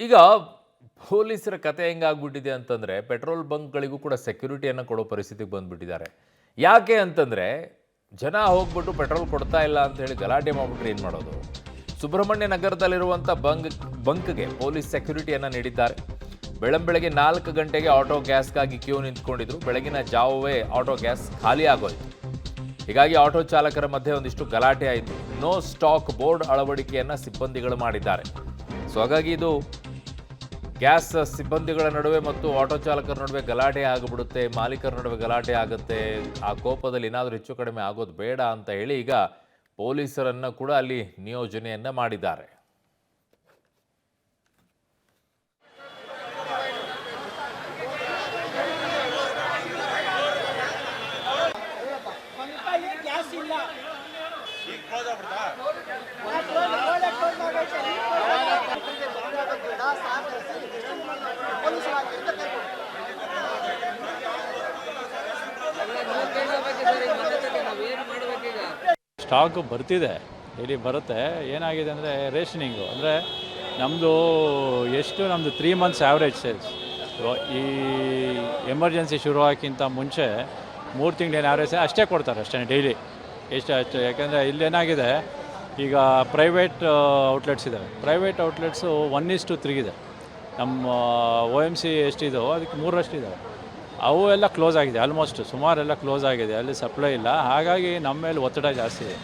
ಈಗ ಪೊಲೀಸರ ಕತೆ ಹೆಂಗಾಗ್ಬಿಟ್ಟಿದೆ ಅಂತಂದರೆ ಪೆಟ್ರೋಲ್ ಬಂಕ್ಗಳಿಗೂ ಕೂಡ ಸೆಕ್ಯೂರಿಟಿಯನ್ನು ಕೊಡೋ ಪರಿಸ್ಥಿತಿಗೆ ಬಂದುಬಿಟ್ಟಿದ್ದಾರೆ. ಯಾಕೆ ಅಂತಂದರೆ ಜನ ಹೋಗ್ಬಿಟ್ಟು ಪೆಟ್ರೋಲ್ ಕೊಡ್ತಾ ಇಲ್ಲ ಅಂತ ಹೇಳಿ ಗಲಾಟೆ ಮಾಡಿಬಿಟ್ರೆ ಏನು ಮಾಡೋದು? ಸುಬ್ರಹ್ಮಣ್ಯ ನಗರದಲ್ಲಿರುವಂಥ ಬಂಕ್ಗೆ ಪೊಲೀಸ್ ಸೆಕ್ಯೂರಿಟಿಯನ್ನು ನೀಡಿದ್ದಾರೆ. ಬೆಳಗ್ಗೆ 4 ಗಂಟೆಗೆ ಆಟೋ ಗ್ಯಾಸ್ಗಾಗಿ ಕ್ಯೂ ನಿಂತ್ಕೊಂಡಿದ್ರು. ಬೆಳಗಿನ ಜಾವವೇ ಆಟೋ ಗ್ಯಾಸ್ ಖಾಲಿ ಆಗೋಯ್ತು. ಹೀಗಾಗಿ ಆಟೋ ಚಾಲಕರ ಮಧ್ಯೆ ಒಂದಿಷ್ಟು ಗಲಾಟೆ ಆಯಿತು. ನೋ ಸ್ಟಾಕ್ ಬೋರ್ಡ್ ಅಳವಡಿಕೆಯನ್ನು ಸಿಬ್ಬಂದಿಗಳು ಮಾಡಿದ್ದಾರೆ. ಸೊ ಹಾಗಾಗಿ ಇದು ಗ್ಯಾಸ್ ಸಿಬ್ಬಂದಿಗಳ ನಡುವೆ ಮತ್ತು ಆಟೋ ಚಾಲಕರ ನಡುವೆ ಗಲಾಟೆ ಆಗಿಬಿಡುತ್ತೆ, ಮಾಲೀಕರ ನಡುವೆ ಗಲಾಟೆ ಆಗುತ್ತೆ. ಆ ಕೋಪದಲ್ಲಿ ಏನಾದರೂ ಹೆಚ್ಚು ಕಡಿಮೆ ಆಗೋದು ಬೇಡ ಅಂತ ಹೇಳಿ ಈಗ ಪೊಲೀಸರನ್ನು ಕೂಡ ಅಲ್ಲಿ ನಿಯೋಜನೆಯನ್ನು ಮಾಡಿದ್ದಾರೆ. ಸ್ಟಾಕ್ ಬರ್ತಿದೆ, ಇಲ್ಲಿ ಬರುತ್ತೆ. ಏನಾಗಿದೆ ಅಂದರೆ ರೇಷನಿಂಗು ಅಂದರೆ ನಮ್ಮದು 3 ಮಂತ್ಸ್ ಆ್ಯಾವ್ರೇಜ್ ಸೇಲ್ಸ್. ಈ ಎಮರ್ಜೆನ್ಸಿ ಶುರುವಾಗಕ್ಕಿಂತ ಮುಂಚೆ 3 ತಿಂಗಳೇನು ಆ್ಯಾವ್ರೇಜ್ ಅಷ್ಟೇ ಕೊಡ್ತಾರೆ, ಅಷ್ಟೇ ಡೈಲಿ ಅಷ್ಟು. ಯಾಕೆಂದರೆ ಇಲ್ಲೇನಾಗಿದೆ, ಈಗ ಪ್ರೈವೇಟ್ ಔಟ್ಲೆಟ್ಸ್ ಇದ್ದಾವೆ. ಪ್ರೈವೇಟ್ ಔಟ್ಲೆಟ್ಸು 1:3 ಇದೆ. ನಮ್ಮ OMC ಎಷ್ಟಿದೋ ಅದಕ್ಕೆ 3 ಇದ್ದಾವೆ. ಅವು ಎಲ್ಲ ಕ್ಲೋಸ್ ಆಗಿದೆ, ಆಲ್ಮೋಸ್ಟ್ ಸುಮಾರೆಲ್ಲ ಕ್ಲೋಸ್ ಆಗಿದೆ, ಅಲ್ಲಿ ಸಪ್ಲೈ ಇಲ್ಲ. ಹಾಗಾಗಿ ನಮ್ಮ ಮೇಲೆ ಒತ್ತಡ ಜಾಸ್ತಿ ಇದೆ.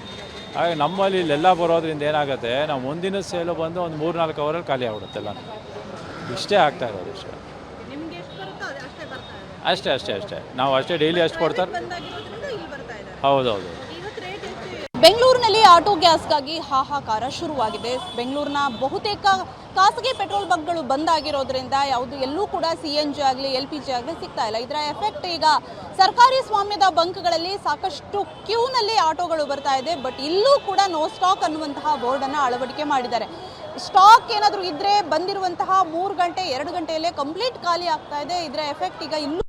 ಹಾಗೆ ನಮ್ಮಲ್ಲಿ ಇಲ್ಲೆಲ್ಲ ಬರೋದ್ರಿಂದ ಏನಾಗುತ್ತೆ, ನಾವು ಮುಂದಿನ ಸೇಲು ಬಂದು ಒಂದು 3-4 ಅವರಲ್ಲಿ ಖಾಲಿ ಆಗ್ಬಿಡುತ್ತೆ ಎಲ್ಲ. ಇಷ್ಟೇ ಆಗ್ತಾ ಇರೋದು ಇಷ್ಟೇ. ಅಷ್ಟೇ ನಾವು ಅಷ್ಟೇ ಡೈಲಿ ಅಷ್ಟು ಕೊಡ್ತಾರೆ. ಹೌದೌದು. ಬೆಂಗಳೂರಿನಲ್ಲಿ ಆಟೋ ಗ್ಯಾಸ್ಗಾಗಿ ಹಾಹಾಕಾರ ಶುರುವಾಗಿದೆ. ಬೆಂಗಳೂರಿನ ಬಹುತೇಕ ಖಾಸಗಿ ಪೆಟ್ರೋಲ್ ಬಂಕ್ಗಳು ಬಂದ್ ಆಗಿರೋದ್ರಿಂದ ಎಲ್ಲೂ ಕೂಡ CNG ಆಗಲಿ LPG ಆಗಲಿ ಸಿಗ್ತಾ ಇಲ್ಲ. ಇದರ ಎಫೆಕ್ಟ್ ಈಗ ಸರ್ಕಾರಿ ಸ್ವಾಮ್ಯದ ಬಂಕ್ಗಳಲ್ಲಿ ಸಾಕಷ್ಟು ಕ್ಯೂನಲ್ಲಿ ಆಟೋಗಳು ಬರ್ತಾ ಇದೆ. ಬಟ್ ಇಲ್ಲೂ ಕೂಡ ನೋ ಸ್ಟಾಕ್ ಅನ್ನುವಂತಹ ಬೋರ್ಡನ್ನು ಅಳವಡಿಕೆ ಮಾಡಿದ್ದಾರೆ. ಸ್ಟಾಕ್ ಏನಾದರೂ ಇದ್ರೆ ಬಂದಿರುವಂತಹ 3 ಗಂಟೆ 2 ಗಂಟೆಯಲ್ಲೇ ಕಂಪ್ಲೀಟ್ ಖಾಲಿ ಆಗ್ತಾ ಇದೆ. ಇದರ ಎಫೆಕ್ಟ್ ಈಗ ಇಲ್ಲೂ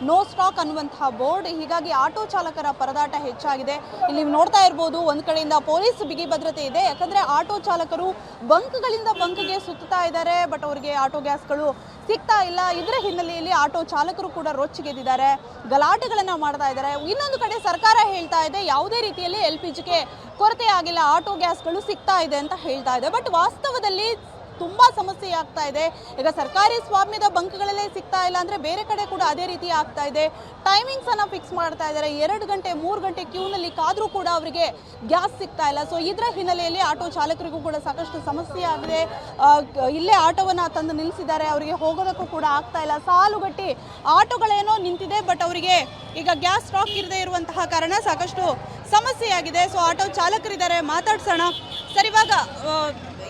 ನೋ ಸ್ಟಾಕ್ ಅನ್ನುವಂತಹ ಬೋರ್ಡ್. ಹೀಗಾಗಿ ಆಟೋ ಚಾಲಕರ ಪರದಾಟ ಹೆಚ್ಚಾಗಿದೆ. ಇಲ್ಲಿ ನೋಡ್ತಾ ಇರ್ಬೋದು, ಒಂದು ಕಡೆಯಿಂದ ಪೊಲೀಸ್ ಬಿಗಿ ಭದ್ರತೆ ಇದೆ. ಯಾಕಂದ್ರೆ ಆಟೋ ಚಾಲಕರು ಬಂಕ್ಗಳಿಂದ ಬಂಕ್ಗೆ ಸುತ್ತಾ ಇದ್ದಾರೆ, ಬಟ್ ಅವರಿಗೆ ಆಟೋ ಗ್ಯಾಸ್ಗಳು ಸಿಗ್ತಾ ಇಲ್ಲ. ಇದರ ಹಿನ್ನೆಲೆಯಲ್ಲಿ ಆಟೋ ಚಾಲಕರು ಕೂಡ ರೊಚ್ಚಿಗೆದ್ದಿದ್ದಾರೆ, ಗಲಾಟೆಗಳನ್ನ ಮಾಡ್ತಾ ಇದ್ದಾರೆ. ಇನ್ನೊಂದು ಕಡೆ ಸರ್ಕಾರ ಹೇಳ್ತಾ ಇದೆ ಯಾವುದೇ ರೀತಿಯಲ್ಲಿ LPGಗೆ ಕೊರತೆ ಆಗಿಲ್ಲ, ಆಟೋ ಗ್ಯಾಸ್ಗಳು ಸಿಗ್ತಾ ಇದೆ ಅಂತ ಹೇಳ್ತಾ ಇದೆ. ಬಟ್ ವಾಸ್ತವದಲ್ಲಿ ತುಂಬಾ ಸಮಸ್ಯೆ ಆಗ್ತಾ ಇದೆ. ಈಗ ಸರ್ಕಾರಿ ಸ್ವಾಮ್ಯದ ಬಂಕ್ಗಳಲ್ಲೇ ಸಿಗ್ತಾ ಇಲ್ಲ ಅಂದ್ರೆ ಬೇರೆ ಕಡೆ ಕೂಡ ಅದೇ ರೀತಿ ಆಗ್ತಾ ಇದೆ. ಟೈಮಿಂಗ್ಸ್ ಅನ್ನ ಫಿಕ್ಸ್ ಮಾಡ್ತಾ ಇದ್ದಾರೆ. 2 ಗಂಟೆ 3 ಗಂಟೆ ಕ್ಯೂನಲ್ಲಿ ಕಾದ್ರೂ ಕೂಡ ಅವರಿಗೆ ಗ್ಯಾಸ್ ಸಿಗ್ತಾ ಇಲ್ಲ. ಸೊ ಇದರ ಹಿನ್ನೆಲೆಯಲ್ಲಿ ಆಟೋ ಚಾಲಕರಿಗೂ ಕೂಡ ಸಾಕಷ್ಟು ಸಮಸ್ಯೆ ಆಗಿದೆ. ಇಲ್ಲೇ ಆಟೋವನ್ನ ತಂದು ನಿಲ್ಲಿಸಿದ್ದಾರೆ, ಅವರಿಗೆ ಹೋಗೋದಕ್ಕೂ ಕೂಡ ಆಗ್ತಾ ಇಲ್ಲ. ಸಾಲುಗಟ್ಟಿ ಆಟೋಗಳೇನೋ ನಿಂತಿದೆ, ಬಟ್ ಅವರಿಗೆ ಈಗ ಗ್ಯಾಸ್ ಸ್ಟಾಕ್ ಇರದೇ ಇರುವಂತಹ ಕಾರಣ ಸಾಕಷ್ಟು ಸಮಸ್ಯೆಯಾಗಿದೆ. ಸೊ ಆಟೋ ಚಾಲಕರಿದ್ದಾರೆ, ಮಾತಾಡ್ಸೋಣ. ಸರ್, ಇವಾಗ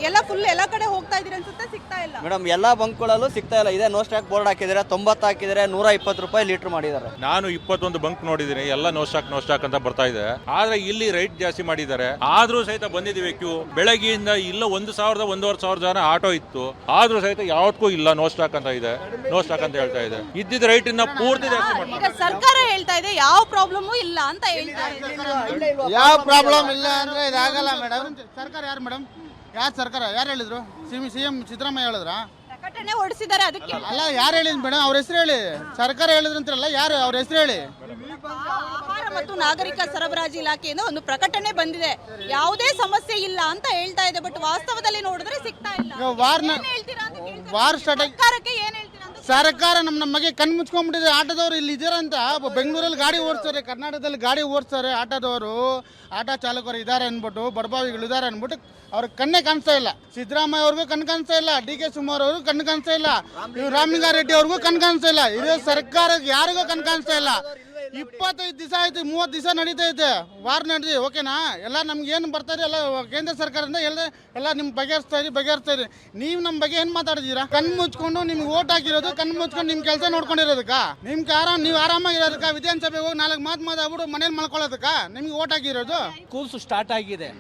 ಎಲ್ಲ ಕಡೆ ಹೋಗ್ತಾ ಇದೀರಿ ಅನ್ಸುತ್ತೆ, ಸಿಗ್ತಾ ಇಲ್ಲ ಮೇಡಮ್. ಎಲ್ಲ ಬಂಕ್ಗಳಲ್ಲೂ ಸಿಗ್ತಾ ಇಲ್ಲ. ಇದೆ ನೋ ಸ್ಟಾಕ್ ಬೋರ್ಡ್ ಹಾಕಿದ್ದಾರೆ, 90 ಹಾಕಿದ್ದಾರೆ, 120 ರೂಪಾಯಿ ಲೀಟರ್ ಮಾಡಿದ್ದಾರೆ. ನಾನು 21 ಬಂಕ್ ನೋಡಿದ್ದೀನಿ, ಎಲ್ಲ ನೋ ಸ್ಟಾಕ್ ಅಂತ ಬರ್ತಾ ಇದೆ. ಆದ್ರೆ ಇಲ್ಲಿ ರೈಟ್ ಜಾಸ್ತಿ ಮಾಡಿದ್ದಾರೆ. ಆದ್ರೂ ಸಹಿತ ಬಂದಿದ್ದೀವಿ ಕ್ಯೂ. ಬೆಳಗ್ಗೆಯಿಂದ ಇಲ್ಲ 1,000-1,500 ಜನ ಆಟೋ ಇತ್ತು, ಆದ್ರೂ ಸಹಿತ ಯಾವತ್ತೂ ಇಲ್ಲ ನೋ ಸ್ಟಾಕ್ ಅಂತ ಇದೆ, ನೋ ಸ್ಟಾಕ್ ಅಂತ ಹೇಳ್ತಾ ಇದೆ. ಇದ್ದಿದ್ದ ರೈಟ್ ಇನ್ನ ಪೂರ್ತಿ ಜಾಸ್ತಿ ಮಾಡ್ತಾರೆ. ಸರ್ಕಾರ ಹೇಳ್ತಾ ಇದೆ ಯಾವ ಪ್ರಾಬ್ಲಮ್ ಇಲ್ಲ ಅಂತ ಹೇಳ್ತಾ ಇದೆ. ಯಾವ ಪ್ರಾಬ್ಲಮ್ ಇಲ್ಲ ಅಂದ್ರೆ ಇದಾಗಲ್ಲ ಮೇಡಮ್. ಸರ್ಕಾರ ಯಾರು ಮೇಡಮ್? ಯಾರು ಸರ್ಕಾರ? ಯಾರು ಹೇಳಿದ್ರು? CM ಸಿದ್ದರಾಮಯ್ಯ ಹೇಳಿದ್ರ? ಪ್ರಕಟಣೆ ಹೊರಡಿಸಿದ್ದಾರೆ. ಅದಕ್ಕೆ ಅಲ್ಲ, ಯಾರು ಹೇಳಿದ್ರು ಮೇಡಮ್? ಅವ್ರ ಹೆಸರು ಹೇಳಿ. ಸರ್ಕಾರ ಹೇಳಿದ್ರಂತಾರಲ್ಲ, ಯಾರು ಅವ್ರ ಹೆಸರು ಹೇಳಿ. ಆಹಾರ ಮತ್ತು ನಾಗರಿಕ ಸರಬರಾಜು ಇಲಾಖೆಯಿಂದ ಒಂದು ಪ್ರಕಟಣೆ ಬಂದಿದೆ, ಯಾವುದೇ ಸಮಸ್ಯೆ ಇಲ್ಲ ಅಂತ ಹೇಳ್ತಾ ಇದೆ. ಬಟ್ ವಾಸ್ತವದಲ್ಲಿ ನೋಡಿದ್ರೆ ಸಿಗ್ತಾ ಇಲ್ಲ. ಸರ್ಕಾರಕ್ಕೆ ಏನ್ ಹೇಳ್ತೀರಾ? ಸರ್ಕಾರ ನಮ್ಮ ಬಗ್ಗೆ ಕಣ್ಣು ಮುಚ್ಕೊಂಡ್ಬಿಟ್ಟಿದೆ. ಆಟೋದವ್ರು ಇಲ್ಲಿ ಇದಾರಂತ, ಬೆಂಗಳೂರಲ್ಲಿ ಗಾಡಿ ಓಡಿಸ್ತಾರೆ, ಕರ್ನಾಟಕದಲ್ಲಿ ಗಾಡಿ ಓಡಿಸ್ತಾರೆ ಆಟೋದವರು, ಆಟೋ ಚಾಲಕರು ಇದ್ದಾರೆ ಅಂದ್ಬಿಟ್ಟು, ಬಡಬಾವಿಗಳು ಇದ್ದಾರೆ ಅಂದ್ಬಿಟ್ಟು ಅವ್ರಿಗೆ ಕಣ್ಣೇ ಕಾಣಿಸ್ತಾ ಇಲ್ಲ. ಸಿದ್ದರಾಮಯ್ಯ ಅವ್ರಿಗೂ ಕಣ್ಣು ಕಾಣಿಸ್ತಾ ಇಲ್ಲ, DK ಶಿವಕುಮಾರ್ ಅವ್ರಿಗೂ ಕಣ್ಣು ಕಾಣಿಸ್ತಾ ಇಲ್ಲ, ಇವ್ರು ರಾಮಲಿಂಗಾರೆಡ್ಡಿ ಅವ್ರಿಗೂ ಕಣ್ಣು ಕಾಣಿಸ್ತಾ ಇಲ್ಲ. ಇದೇ ಸರ್ಕಾರಕ್ಕೆ ಯಾರಿಗೂ ಕಣ್ಣು ಕಾಣಿಸ್ತಾ ಇಲ್ಲ. 25 ದಿವಸ ಆಯ್ತು, 30 ದಿವಸ ನಡೀತೈತೆ, ವಾರ ನಡೆದಿ. ಓಕೆನಾ? ಎಲ್ಲ ನಮ್ಗೆ ಏನು ಬರ್ತಾರೆ ಎಲ್ಲ ಕೇಂದ್ರ ಸರ್ಕಾರದಿಂದ ಎಲ್ಲ ನಿಮ್ಗೆ ಬಗೆಹರಿಸ್ತಾ ಇರಿ. ನೀವು ನಮ್ಮ ಬಗ್ಗೆ ಏನು ಮಾತಾಡಿದ್ದೀರಾ? ಕಣ್ಣು ಮುಚ್ಕೊಂಡು ನಿಮ್ಗೆ ಓಟ್ ಹಾಕಿರೋದು, ಕಣ್ಣು ಮುಚ್ಕೊಂಡು ನಿಮ್ಮ ಕೆಲಸ ನೋಡ್ಕೊಂಡಿರೋದಕ್ಕ, ನಿಮ್ಗೆ ನೀವು ಆರಾಮಾಗಿರೋದಕ್ಕ, ವಿಧಾನಸಭೆಗೆ ಹೋಗಿ 4 ಮಾತು ಮಾತಾಡ್ಬಿಟ್ಟು ಮನೇಲಿ ಮಲ್ಕೊಳ್ಳೋದಕ್ಕ ನಿಮ್ಗೆ ಓಟ್ ಹಾಕಿರೋದು. ಸ್ಕೂಲ್ಸ್ ಸ್ಟಾರ್ಟ್ ಆಗಿದೆ.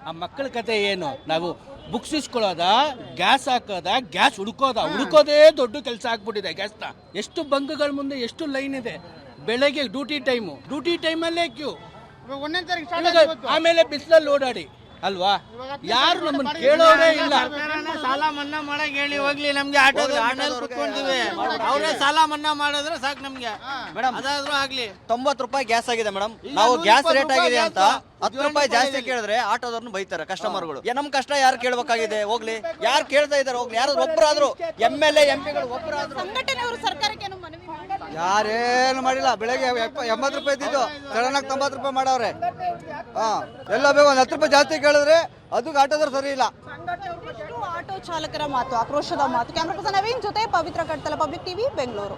ಆ ಮಕ್ಕಳ ಕತೆ ಏನು? ನಾವು ಬುಕ್ಸ್ ಇಸ್ಕೊಳ್ಳೋದ, ಗ್ಯಾಸ್ ಹಾಕೋದ, ಗ್ಯಾಸ್ ಹುಡುಕೋದೇ ದೊಡ್ಡ ಕೆಲಸ ಆಗ್ಬಿಟ್ಟಿದೆ. ಗ್ಯಾಸ್ನ ಎಷ್ಟು ಬಂಕ್ಗಳ ಮುಂದೆ ಎಷ್ಟು ಲೈನ್ ಇದೆ. ಬೆಳಗ್ಗೆ ಡ್ಯೂಟಿ ಟೈಮಲ್ಲೇ ಕ್ಯೂ, ಒಂದನೇ ತಾರೀಕು ಆಮೇಲೆ ಬಿಸಿಲಲ್ಲಿ ಓಡಾಡಿ ಅಲ್ವಾ? ಯಾರು ನಮ್ಮನ್ನ ಕೇಳೋರೇ ಇಲ್ಲ. ಸಾಲ ಮನ್ನಾ ಮಾಡಕ್ ಹೇಳಿ ಹೋಗ್ಲಿ, ನಮ್ಗೆ ಆಟೋದಲ್ಲಿ ಕುತ್ಕೊಂಡಿವಿ, ಅವರೇ ಸಾಲ ಮನ್ನಾ ಮಾಡಿದ್ರೆ ಸಾಕು ನಮ್ಗೆ ಮೇಡಮ್ ಅದಾದ್ರೂ ಆಗ್ಲಿ. 90 ರೂಪಾಯಿ ಗ್ಯಾಸ್ ಆಗಿದೆ ಮೇಡಮ್. ನಾವು ಗ್ಯಾಸ್ ರೇಟ್ ಆಗಿದೆ ಅಂತ 10 ರೂಪಾಯಿ ಜಾಸ್ತಿ ಕೇಳಿದ್ರೆ ಆಟೋದವ್ರನ್ನ ಬೈತಾರೆ ಕಸ್ಟಮರ್ಗಳು. ನಮ್ ಕಷ್ಟ ಯಾರು ಕೇಳ್ಬೇಕಾಗಿದೆ? ಹೋಗ್ಲಿ, ಯಾರು ಕೇಳ್ತಾ ಇದಾರೆ? ಹೋಗ್ಲಿ, ಯಾರು ಒಬ್ಬರಾದ್ರು MLA MP ಗಳು ಒಬ್ಬರಾದ್ರು. ಸಂಘಟನೆಯವರು ಸರ್ಕಾರಕ್ಕೆ ಏನು ಮನವಿ ಮಾಡಿಲ್ಲ? ಯಾರೇನು ಮಾಡಿಲ್ಲ. ಬೆಳಗ್ಗೆ 80 ರೂಪಾಯಿ ಇದ್ದಿದ್ದು ಸಡನ್ ಆಗಿ 90 ರೂಪಾಯಿ ಮಾಡವ್ರೆ. ಎಲ್ಲ ಬೇಕು, ಒಂದು 10 ರೂಪಾಯಿ ಜಾಸ್ತಿ ಕೇಳಿದ್ರೆ ಅದಕ್ಕೆ ಆಟೋದವ್ರು ಸರಿ ಇಲ್ಲ. ಆಟೋ ಚಾಲಕರ ಮಾತು, ಆಕ್ರೋಶದ ಮಾತು. ಕ್ಯಾಮ್ರಾ ಪರ್ಸನ್ ನವೀನ್ ಜೊತೆ ಪವಿತ್ರ ಕಟ್ತಲ, ಪಬ್ಲಿಕ್ ಟಿವಿ, ಬೆಂಗಳೂರು.